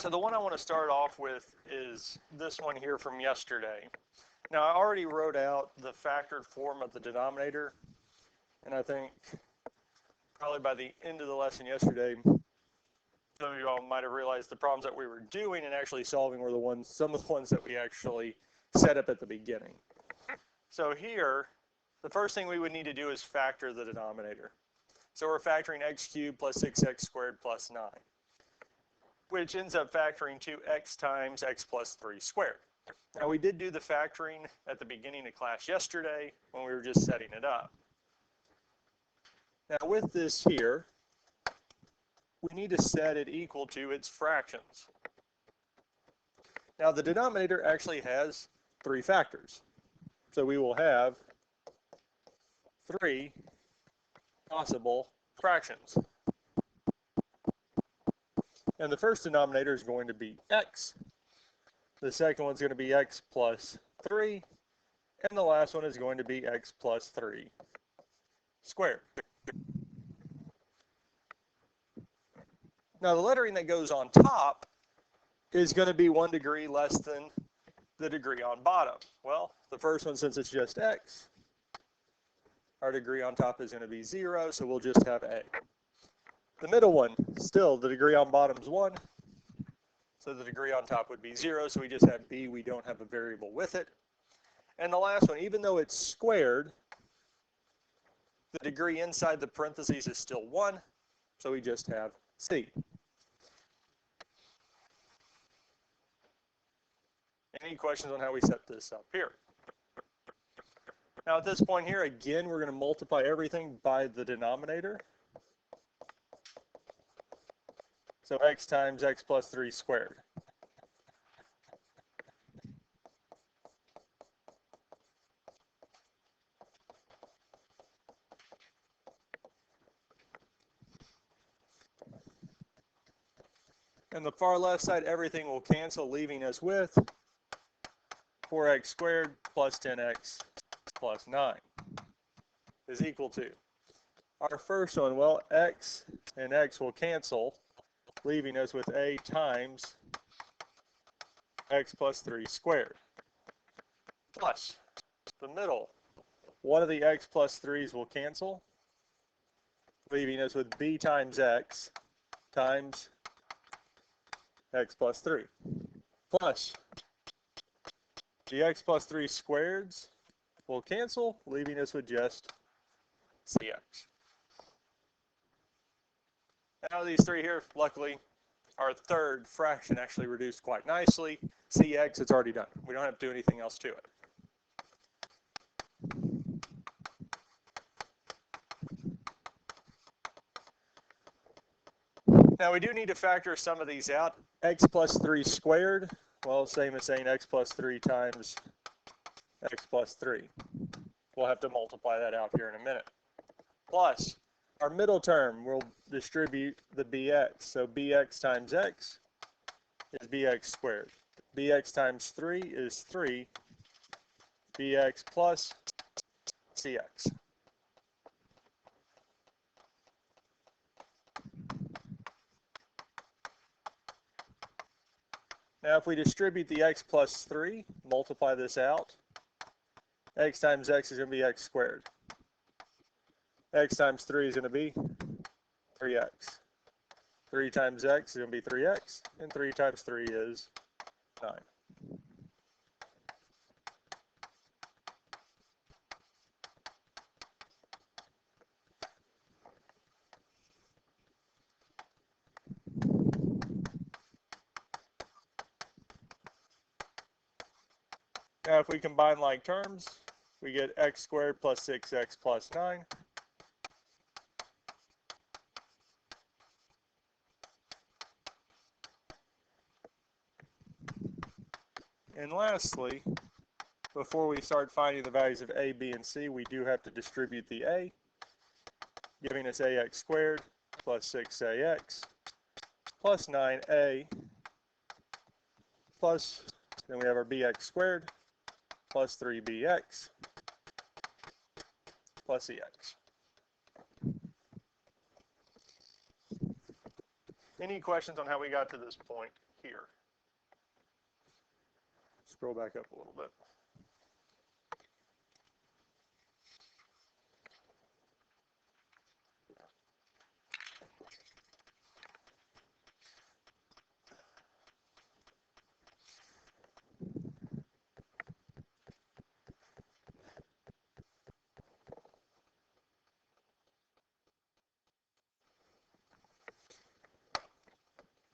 So the one I want to start off with is this one here from yesterday. Now I already wrote out the factored form of the denominator, and I think probably by the end of the lesson yesterday, some of you all might have realized the problems that we were doing and actually solving were some of the ones that we actually set up at the beginning. So here, the first thing we would need to do is factor the denominator. So we're factoring x cubed plus 6x squared plus 9, which ends up factoring to x times x plus 3 squared. Now we did do the factoring at the beginning of class yesterday when we were just setting it up. Now with this here, we need to set it equal to its fractions. Now the denominator actually has 3 factors. So we will have 3 possible fractions. And the first denominator is going to be x. The second one's going to be x plus 3. And the last one is going to be x plus 3 squared. Now the lettering that goes on top is going to be 1 degree less than the degree on bottom. Well, the first one, since it's just x, our degree on top is going to be 0, so we'll just have a. The middle one, still, the degree on bottom is 1, so the degree on top would be 0, so we just have b, we don't have a variable with it. And the last one, even though it's squared, the degree inside the parentheses is still 1, so we just have c. Any questions on how we set this up here? Now at this point here, again, we're going to multiply everything by the denominator. So x times x plus 3 squared. And the far left side, everything will cancel, leaving us with 4x squared plus 10x plus 9 is equal to our first one. Well, x and x will cancel, leaving us with a times x plus 3 squared plus the middle. One of the x plus 3's will cancel, leaving us with b times x plus 3 plus the x plus 3 squareds will cancel, leaving us with just cx. Now these three here, luckily, our third fraction actually reduced quite nicely. Cx, it's already done. We don't have to do anything else to it. Now we do need to factor some of these out. X plus 3 squared, well, same as saying x plus 3 times x plus 3. We'll have to multiply that out here in a minute. Plus, our middle term will distribute the bx. So bx times x is bx squared. Bx times 3 is 3 bx plus cx. Now if we distribute the x plus 3, multiply this out, x times x is going to be x squared. X times 3 is going to be 3x. 3 times x is going to be 3x, and 3 times 3 is 9. Now if we combine like terms, we get x squared plus 6x plus 9. And lastly, before we start finding the values of a, b, and c, we do have to distribute the a, giving us ax squared plus 6ax plus 9a plus, then we have our bx squared plus 3bx plus ex. Any questions on how we got to this point? here. Scroll back up a little bit.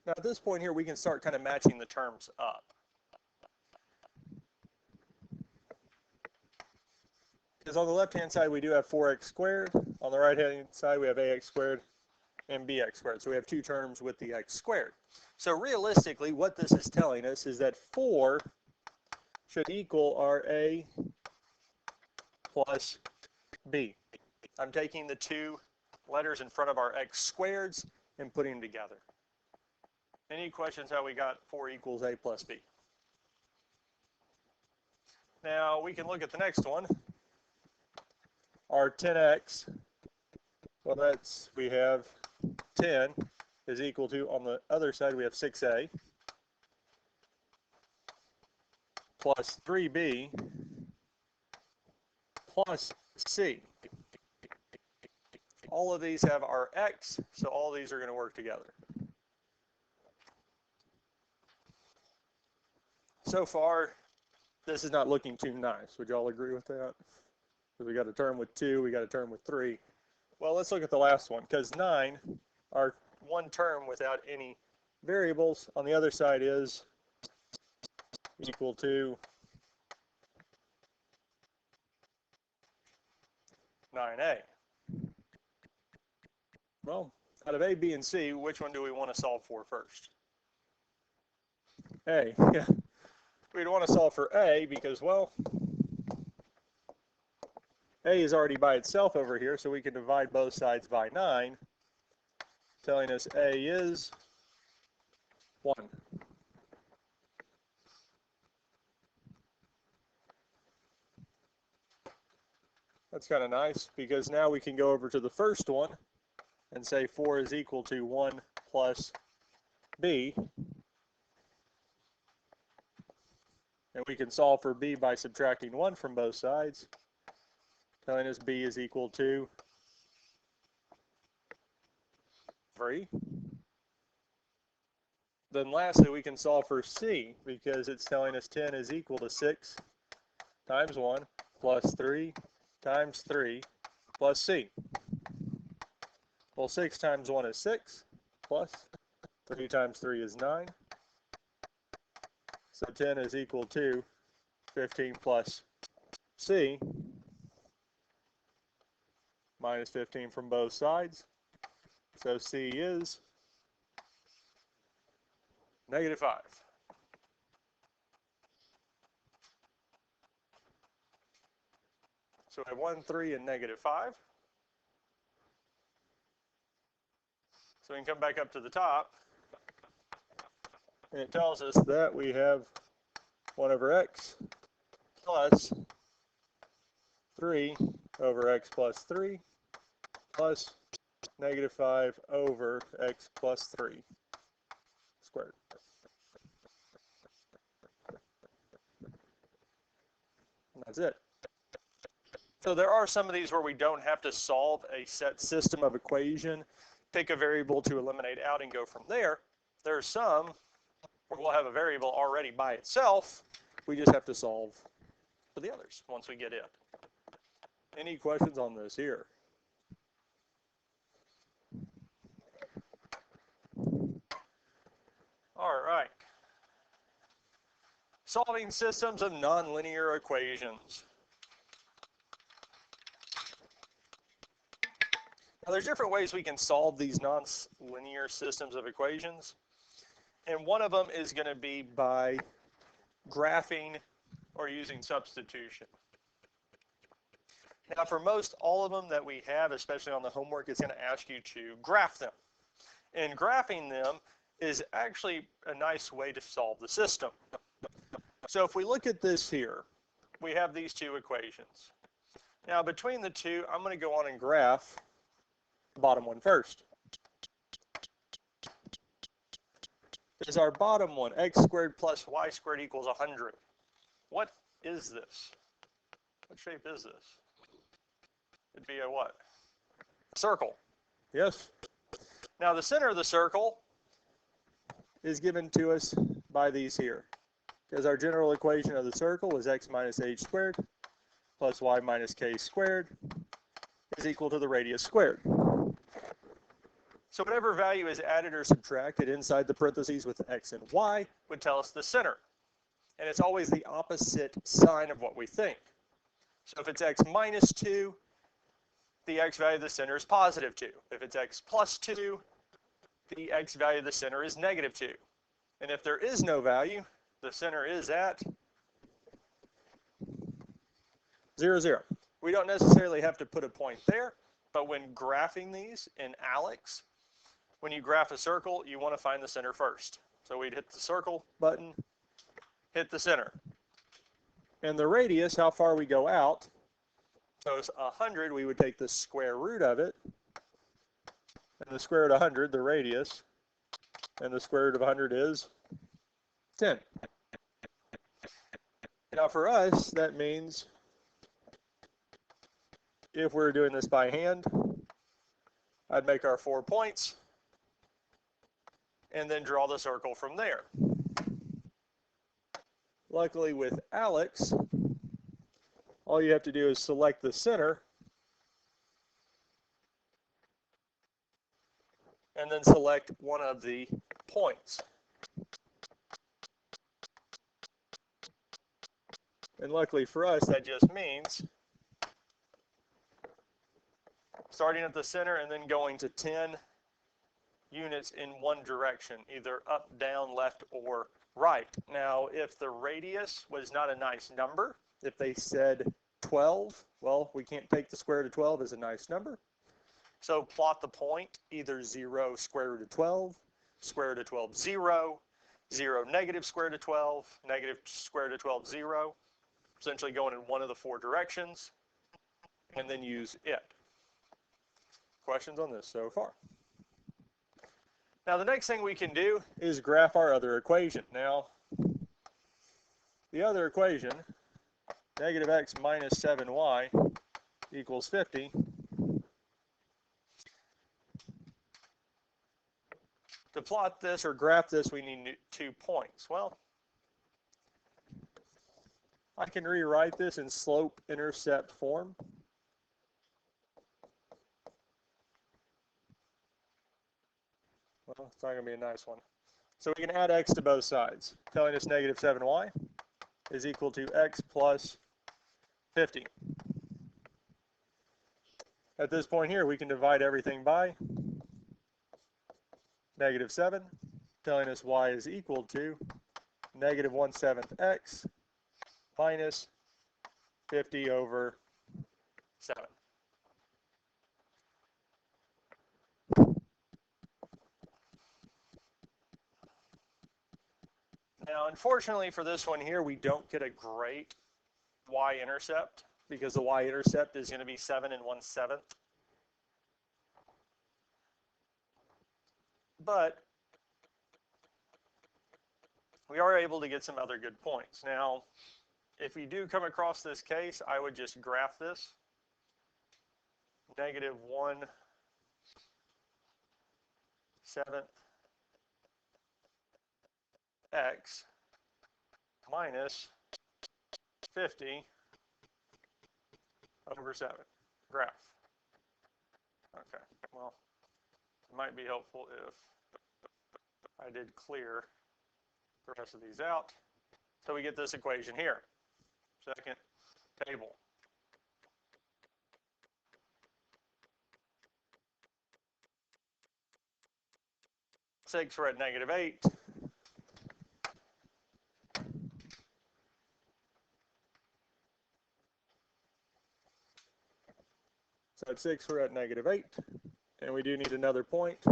Now at this point here, we can start kind of matching the terms up. Because on the left-hand side, we do have 4x squared. On the right-hand side, we have ax squared and bx squared. So we have two terms with the x squared. So realistically, what this is telling us is that 4 should equal our a plus b. I'm taking the two letters in front of our x squareds and putting them together. Any questions how we got 4 equals a plus b? Now we can look at the next one. Our 10x, well we have 10 is equal to, on the other side we have 6a plus 3b plus c. All of these have our x, so all these are going to work together. So far, this is not looking too nice. Would y'all agree with that? Because we got a term with 2, we got a term with 3. Well, let's look at the last one, because 9 are one term without any variables. On the other side is equal to 9a. Well, out of a, b, and c, which one do we want to solve for first? A. Yeah. We'd want to solve for a because, well, a is already by itself over here, so we can divide both sides by 9, telling us a is 1. That's kind of nice, because now we can go over to the first one and say 4 is equal to 1 plus b. And we can solve for b by subtracting 1 from both sides, telling us b is equal to 3. Then lastly, we can solve for c, because it's telling us 10 is equal to 6 times 1 plus 3 times 3 plus c. Well, 6 times 1 is 6, plus 3 times 3 is 9. So 10 is equal to 15 plus c, minus 15 from both sides. So c is -5. So we have 1, 3, and -5. So we can come back up to the top, and it tells us that we have 1 over x plus 3 over x plus 3 plus -5 over x plus 3 squared. And that's it. So there are some of these where we don't have to solve a set system of equation, pick a variable to eliminate out and go from there. There are some where we'll have a variable already by itself. We just have to solve for the others once we get it. Any questions on this here? All right. Solving systems of nonlinear equations. Now, there's different ways we can solve these nonlinear systems of equations. And one of them is going to be by graphing or using substitution. Now, for most all of them that we have, especially on the homework, it's going to ask you to graph them. And graphing them is actually a nice way to solve the system. So if we look at this here, we have these two equations. Now, between the two, I'm going to go on and graph the bottom one first. is our bottom one, x squared plus y squared equals 100. What is this? What shape is this? It'd be a what? Circle. Yes? Now the center of the circle is given to us by these here. Because our general equation of the circle is x minus h squared plus y minus k squared is equal to the radius squared. So whatever value is added or subtracted inside the parentheses with x and y would tell us the center. And it's always the opposite sign of what we think. So if it's x minus 2, the x value of the center is positive 2. If it's x plus 2, the x value of the center is negative 2. And if there is no value, the center is at 0, 0. We don't necessarily have to put a point there, but when graphing these in ALEX, when you graph a circle, you want to find the center first. So we'd hit the circle button, hit the center. And the radius, how far we go out, so it's 100, we would take the square root of it, and the square root of 100, the radius, and the square root of 100 is 10. Now for us, that means if we're doing this by hand, I'd make our 4 points and then draw the circle from there. Luckily with ALEX, all you have to do is select the center and then select one of the points. And luckily for us, that just means starting at the center and then going to 10 units in one direction, either up, down, left, or right. Now, if the radius was not a nice number, if they said 12, well, we can't take the square root of 12 as a nice number. So plot the point, either 0 square root of 12, square root of 12, 0, 0 negative square root of 12, negative square root of 12, 0, essentially going in one of the 4 directions, and then use it. Questions on this so far? Now the next thing we can do is graph our other equation. Now, the other equation, negative x minus 7y equals 50, to plot this or graph this, we need 2 points. Well, I can rewrite this in slope-intercept form. Well, it's not going to be a nice one. So we can add x to both sides, telling us negative 7y is equal to x plus 50. At this point here, we can divide everything by negative 7, telling us y is equal to negative 1/7 x minus 50 over 7. Now, unfortunately for this one here, we don't get a great y-intercept because the y-intercept is going to be 7 1/7. But we are able to get some other good points. Now, if you do come across this case, I would just graph this. Negative 1/7 x minus 50 over 7. Graph. Okay, well, it might be helpful if I did clear the rest of these out. So we get this equation here. Second table. Six, we're at negative 8. So at 6, we're at negative 8. And we do need another point.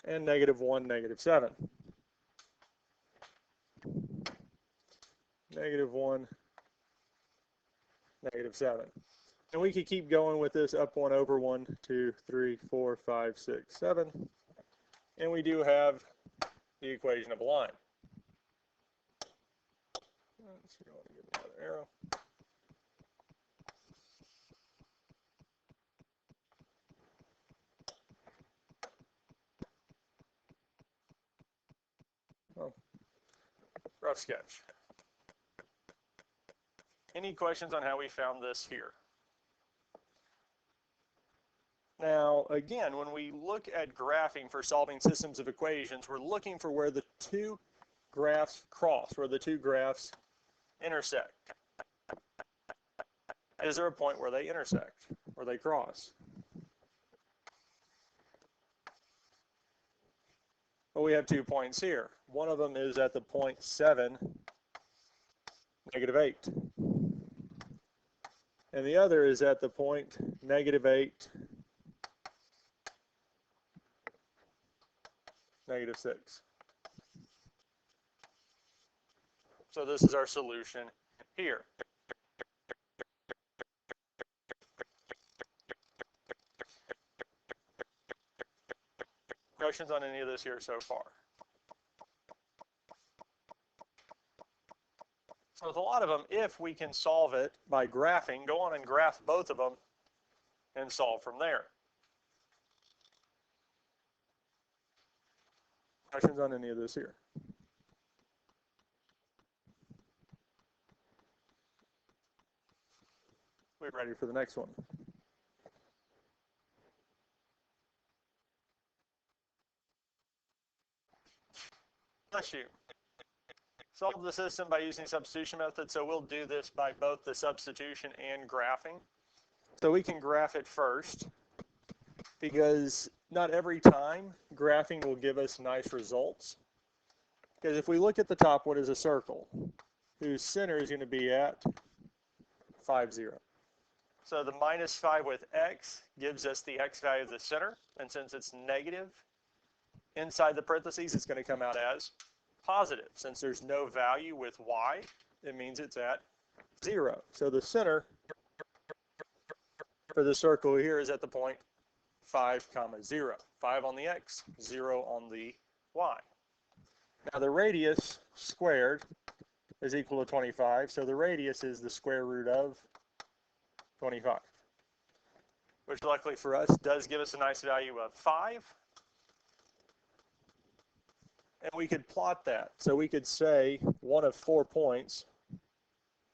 And negative 1, negative 7. Negative 1, negative 7. And we could keep going with this up 1 over 1, 2, 3, 4, 5, 6, 7. And we do have the equation of a line. Let's go and get another arrow. Oh, rough sketch. Any questions on how we found this here? Now, again, when we look at graphing for solving systems of equations, we're looking for where the two graphs cross, where the two graphs intersect. Is there a point where they intersect, where they cross? Well, we have 2 points here. One of them is at the point 7, -8. And the other is at the point -8, -6. So this is our solution here. Questions on any of this here so far? So with a lot of them, if we can solve it by graphing, go on and graph both of them and solve from there. Questions on any of this here? We're ready for the next one. Bless you. Solve the system by using substitution method. So we'll do this by both the substitution and graphing. So we can graph it first because not every time graphing will give us nice results. Because if we look at the top, what is a circle? Whose center is going to be at 5, 0. So the -5 with x gives us the x value of the center. And since it's negative inside the parentheses, it's going to come out as positive. Since there's no value with y, it means it's at 0. So the center for the circle here is at the point 5, 0. 5 on the x, 0 on the y. Now the radius squared is equal to 25, so the radius is the square root of 25, which luckily for us does give us a nice value of 5. And we could plot that. So we could say one of 4 points,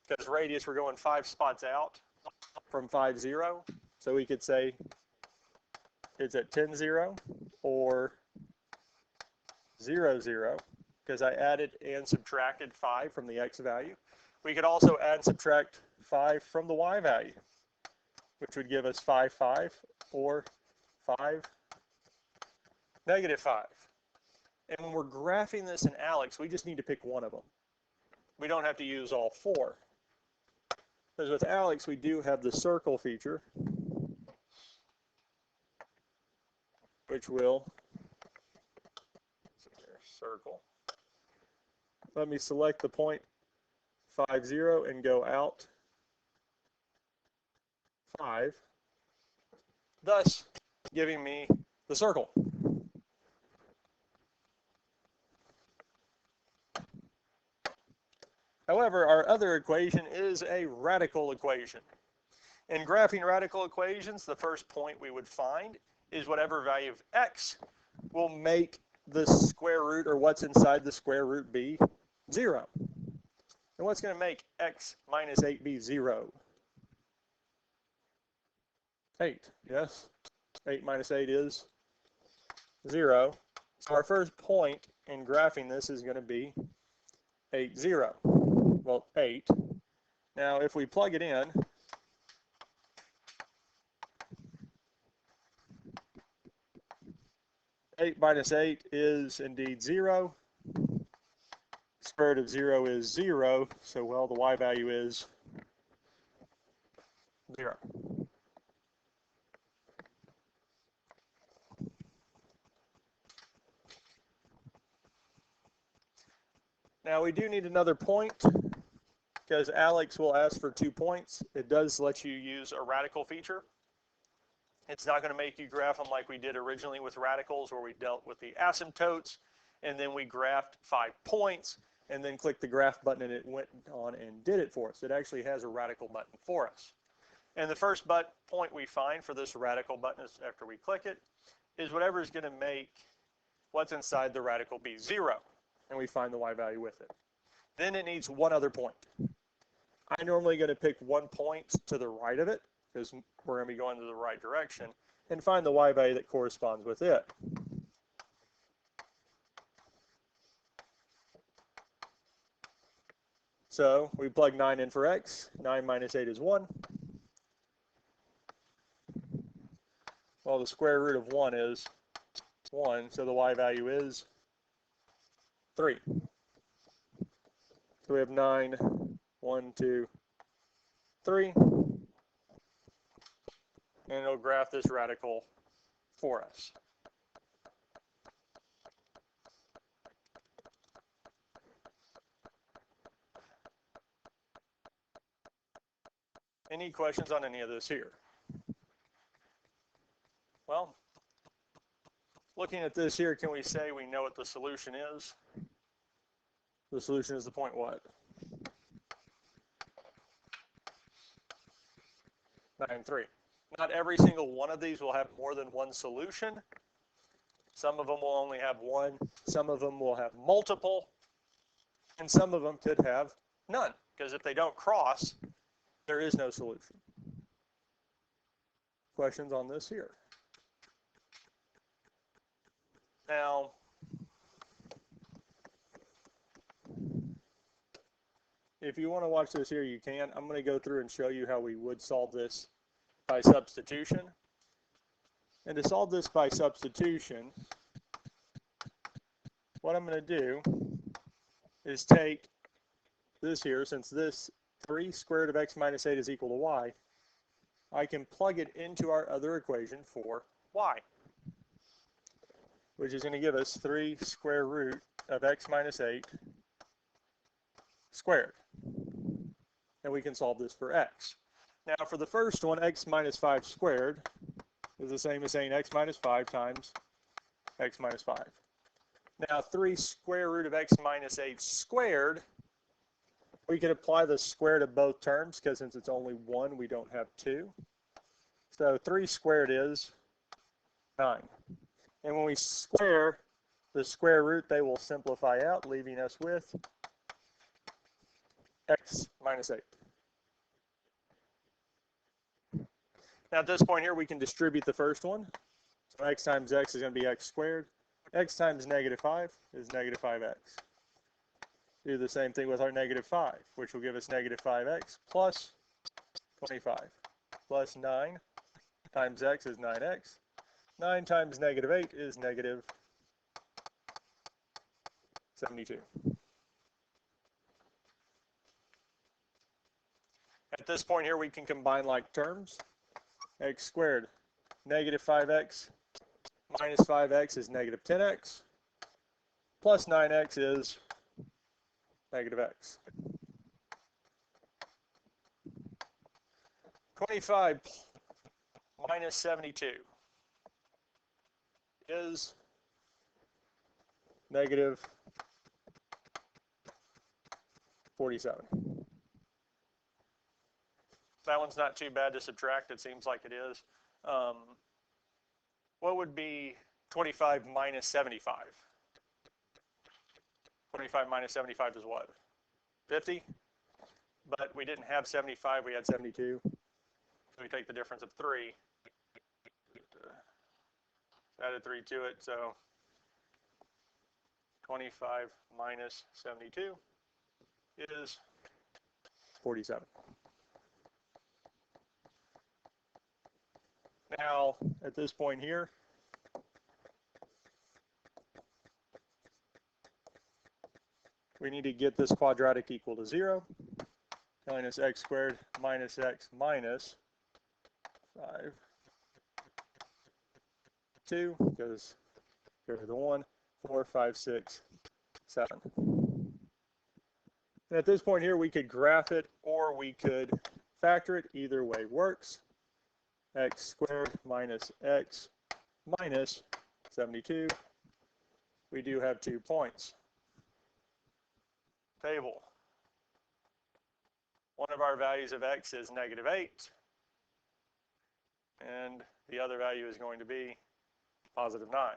because radius, we're going 5 spots out from 5, 0. So we could say it's at 10, 0 or 0, 0, because I added and subtracted 5 from the x value. We could also add and subtract 5 from the y value, which would give us 5, 5 or 5, -5. And when we're graphing this in Alex, we just need to pick one of them. We don't have to use all 4. Because with Alex, we do have the circle feature, which will, circle. Let me select the point 5, 0 and go out 5, thus giving me the circle. However, our other equation is a radical equation. In graphing radical equations, the first point we would find is whatever value of x will make the square root, or what's inside the square root, be 0. And what's going to make x minus 8 be 0? 8, yes? 8 minus 8 is 0. So our first point in graphing this is going to be 8, 0. Well, 8. Now, if we plug it in, eight minus 8 is indeed 0. Square root of 0 is 0. So, well, the y value is 0. Now, we do need another point. because Alex will ask for 2 points. It does let you use a radical feature. It's not going to make you graph them like we did originally with radicals, where we dealt with the asymptotes, and then we graphed 5 points, and then clicked the graph button, and it went on and did it for us. It actually has a radical button for us. And the first point we find for this radical button is after we click it, is whatever is going to make what's inside the radical be 0, and we find the y value with it. Then it needs one other point. I'm normally going to pick 1 point to the right of it, because we're going to be going to the right direction, and find the y value that corresponds with it. So we plug 9 in for x. 9 minus 8 is 1. Well, the square root of 1 is 1, so the y value is 3. So we have 9, 1, 2, 3. And it'll graph this radical for us. Any questions on any of this here? Well, looking at this here, can we say we know what the solution is? The solution is the point what? 9, 3. Not every single one of these will have more than one solution. Some of them will only have one. Some of them will have multiple. And some of them could have none, because if they don't cross, there is no solution. Questions on this here? Now, if you want to watch this here, you can. I'm going to go through and show you how we would solve this by substitution. And to solve this by substitution, what I'm going to do is take this here, since this 3 square root of x minus 8 is equal to y, I can plug it into our other equation for y, which is going to give us 3 square root of x minus 8 squared. And we can solve this for x. Now for the first one, x minus 5 squared is the same as saying x minus 5 times x minus 5. Now 3 square root of x minus 8 squared, we can apply the square to both terms, because since it's only 1, we don't have 2. So 3 squared is 9. And when we square the square root, they will simplify out, leaving us with x minus 8. Now at this point here, we can distribute the first one. So x times x is going to be x squared. X times negative 5 is negative 5x. Do the same thing with our negative 5, which will give us negative 5x plus 25 plus 9 times x is 9x. 9 times negative 8 is negative 72. At this point here, we can combine like terms. X squared, negative 5x minus 5x is negative 10x, plus 9x is negative x. 25 minus 72 is negative 47. That one's not too bad to subtract. It seems like it is. What would be 25 minus 75? 25 minus 75 is what? 50? But we didn't have 75, we had 72. So we take the difference of 3. Added 3 to it, so 25 minus 72 is 47. Now, at this point here, we need to get this quadratic equal to 0, telling us x squared minus x minus 5, 2, because go to the 1, 4, 5, 6, 7. And at this point here, we could graph it or we could factor it. Either way works. X squared minus x minus 72. We do have 2 points. Table. One of our values of x is -8, and the other value is going to be +9.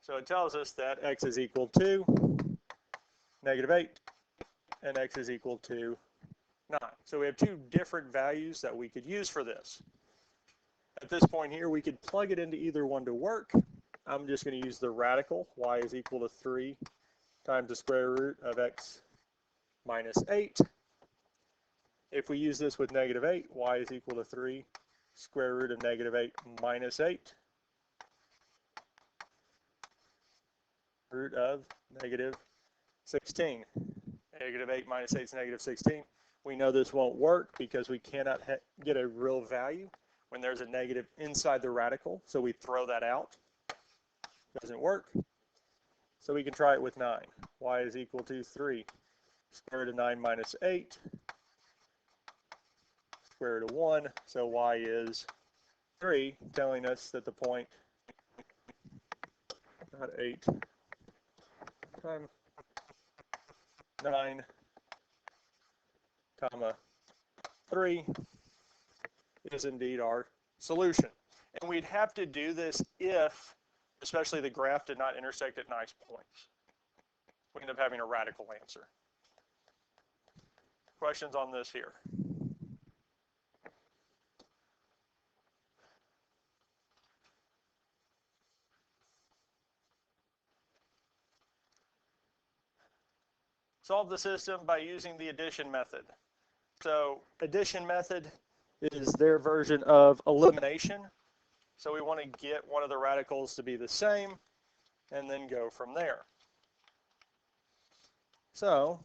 So it tells us that x is equal to -8 and x is equal to 9. So we have 2 different values that we could use for this. At this point here, we could plug it into either one to work. I'm just going to use the radical. Y is equal to 3 times the square root of x minus 8. If we use this with -8, y is equal to 3 square root of -8 minus 8. Root of -16. -8 minus 8 is -16. We know this won't work because we cannot get a real value when there's a negative inside the radical, so we throw that out. Doesn't work. So we can try it with 9. Y is equal to 3 square root of 9 minus 8 square root of 1. So y is 3, telling us that the point, not 8 times 9 comma 3 is indeed our solution. And we'd have to do this if, especially the graph did not intersect at nice points. We end up having a radical answer. Questions on this here? Solve the system by using the addition method. So addition method is their version of elimination. So we want to get one of the radicals to be the same and then go from there. So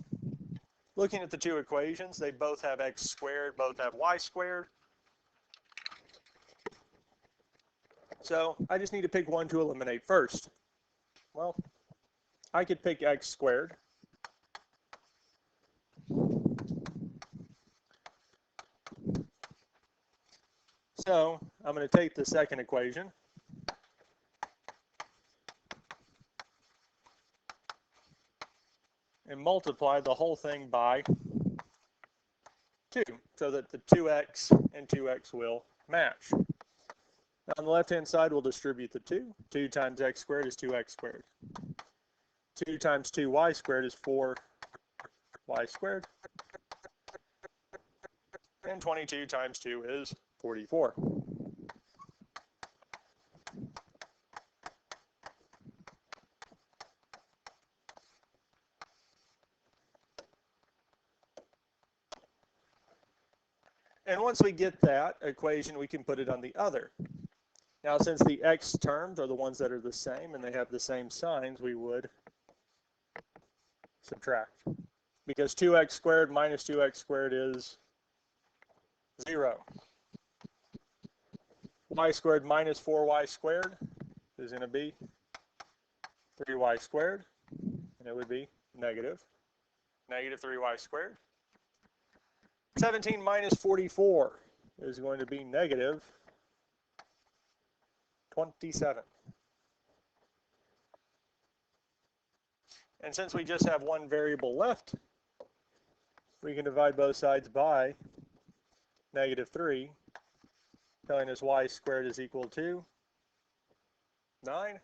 looking at the 2 equations, they both have x squared, both have y squared. So I just need to pick one to eliminate first. Well, I could pick x squared. So I'm going to take the second equation and multiply the whole thing by 2 so that the 2x and 2x will match. Now on the left-hand side, we'll distribute the 2. 2 times x squared is 2x squared. 2 times 2y squared is 4y squared. And 22 times 2 is 44. And once we get that equation, we can put it on the other. Now, since the x terms are the ones that are the same and they have the same signs, we would subtract. Because 2x squared minus 2x squared is 0. Y squared minus 4y squared is going to be 3y squared, and it would be negative 3y squared. 17 minus 44 is going to be negative 27. And since we just have one variable left, we can divide both sides by -3, telling us y squared is equal to 9.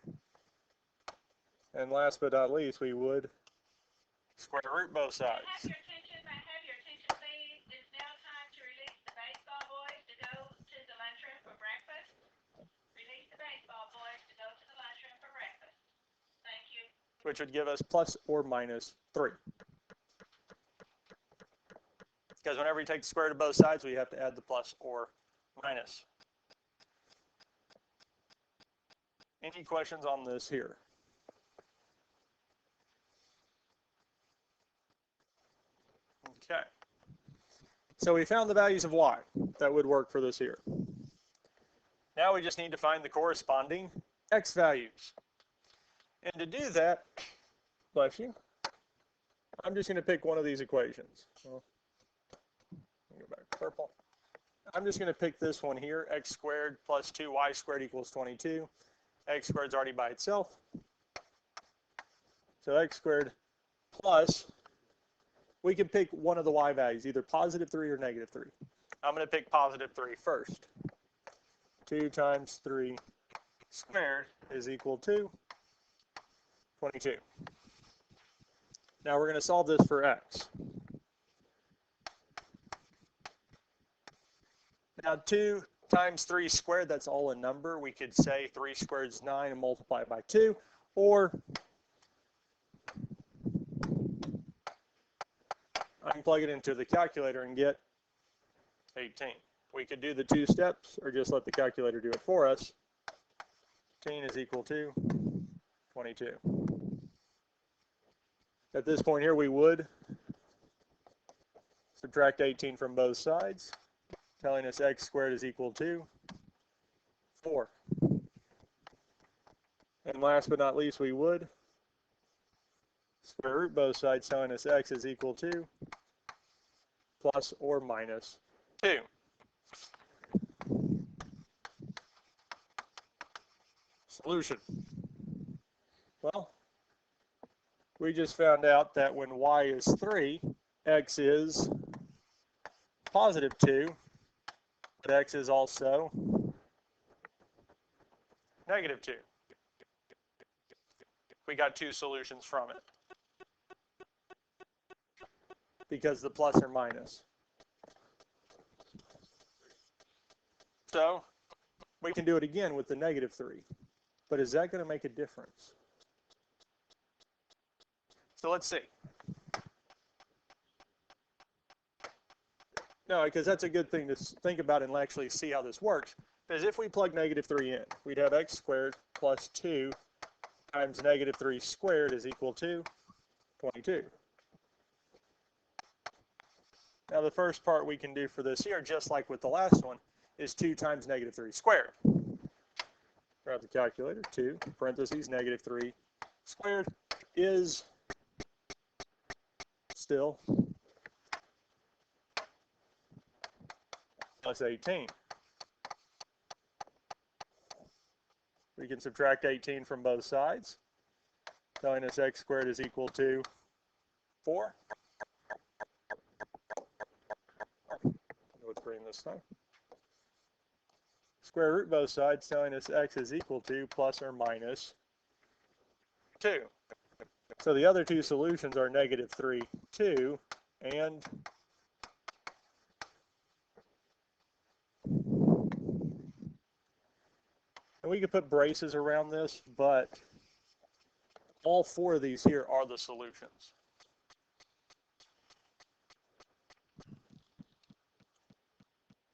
And last but not least, we would square root both sides. May I have your attention, please? It's now time to release the baseball boys to go to the lunchroom for breakfast. Release the baseball boys to go to the lunchroom for breakfast. Thank you. Which would give us plus or minus 3. Because whenever you take the square root of both sides, we have to add the plus or minus. Any questions on this here? Okay. So we found the values of y that would work for this here. Now we just need to find the corresponding x values. And to do that, bless you, I'm just going to pick one of these equations. Well, go back to purple. I'm just going to pick this one here, x squared plus 2y squared equals 22. X squared is already by itself. So x squared plus, we can pick one of the y values, either positive 3 or negative 3. I'm going to pick positive 3 first. 2 times 3 squared is equal to 22. Now we're going to solve this for x. Now 2 times 3 squared, that's all a number. We could say 3 squared is 9 and multiply it by 2, or I can plug it into the calculator and get 18. We could do the 2 steps or just let the calculator do it for us. 18 is equal to 22. At this point here, we would subtract 18 from both sides, telling us x squared is equal to 4. And last but not least, we would square root both sides, telling us x is equal to plus or minus 2. Solution. Well, we just found out that when y is 3, x is positive 2, but x is also negative 2. We got 2 solutions from it because the plus or minus. So we can do it again with the negative 3. But is that going to make a difference? So let's see. No, because that's a good thing to think about and actually see how this works. Because if we plug negative 3 in, we'd have x squared plus 2 times negative 3 squared is equal to 22. Now the first part we can do for this here, just like with the last one, is 2 times negative 3 squared. Grab the calculator, 2, parentheses, negative 3 squared is still plus 18. We can subtract 18 from both sides, telling us x squared is equal to 4. Let's green this time. Square root both sides, telling us x is equal to plus or minus 2. So the other 2 solutions are negative 3, 2, and we could put braces around this, but all 4 of these here are the solutions.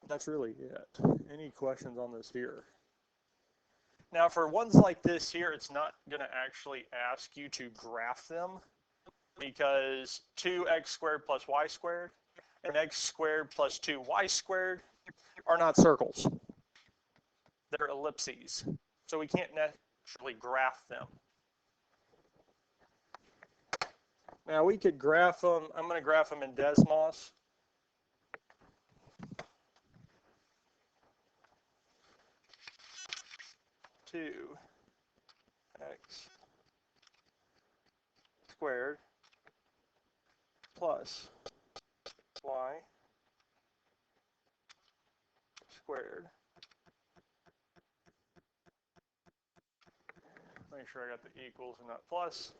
That's really it. Any questions on this here? Now for ones like this here, it's not going to actually ask you to graph them because 2x squared plus y squared and x squared plus 2y squared are not circles. They're ellipses. So we can't naturally graph them. Now we could graph them. I'm going to graph them in Desmos. X squared plus y squared. Make sure I got the equals and not plus.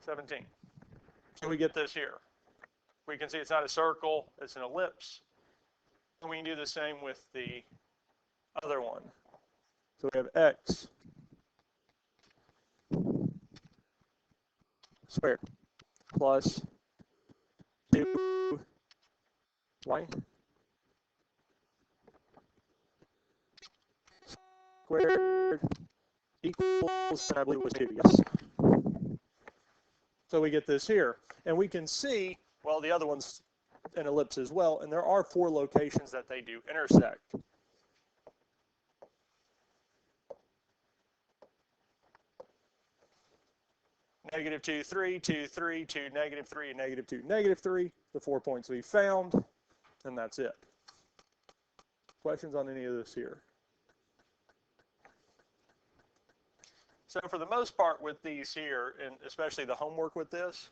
17. So we get this here. We can see it's not a circle, it's an ellipse. And we can do the same with the other one. So we have x squared plus 2y squared equals, and I believe it was 2, yes. So we get this here. And we can see, well, the other one's an ellipse as well, and there are 4 locations that they do intersect. negative 2, 3, 2, 3, 2, negative 3, and negative 2, negative 3, the 4 points we found, and that's it. Questions on any of this here? So for the most part with these here, and especially the homework with this,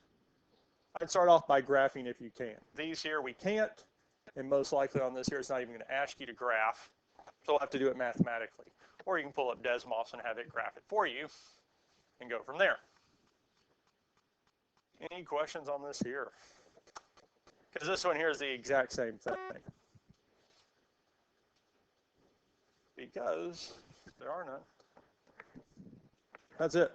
I'd start off by graphing if you can. These here we can't, and most likely on this here it's not even going to ask you to graph, so we'll have to do it mathematically. Or you can pull up Desmos and have it graph it for you and go from there. Any questions on this here? Because this one here is the exact same thing. Because there are none. That's it.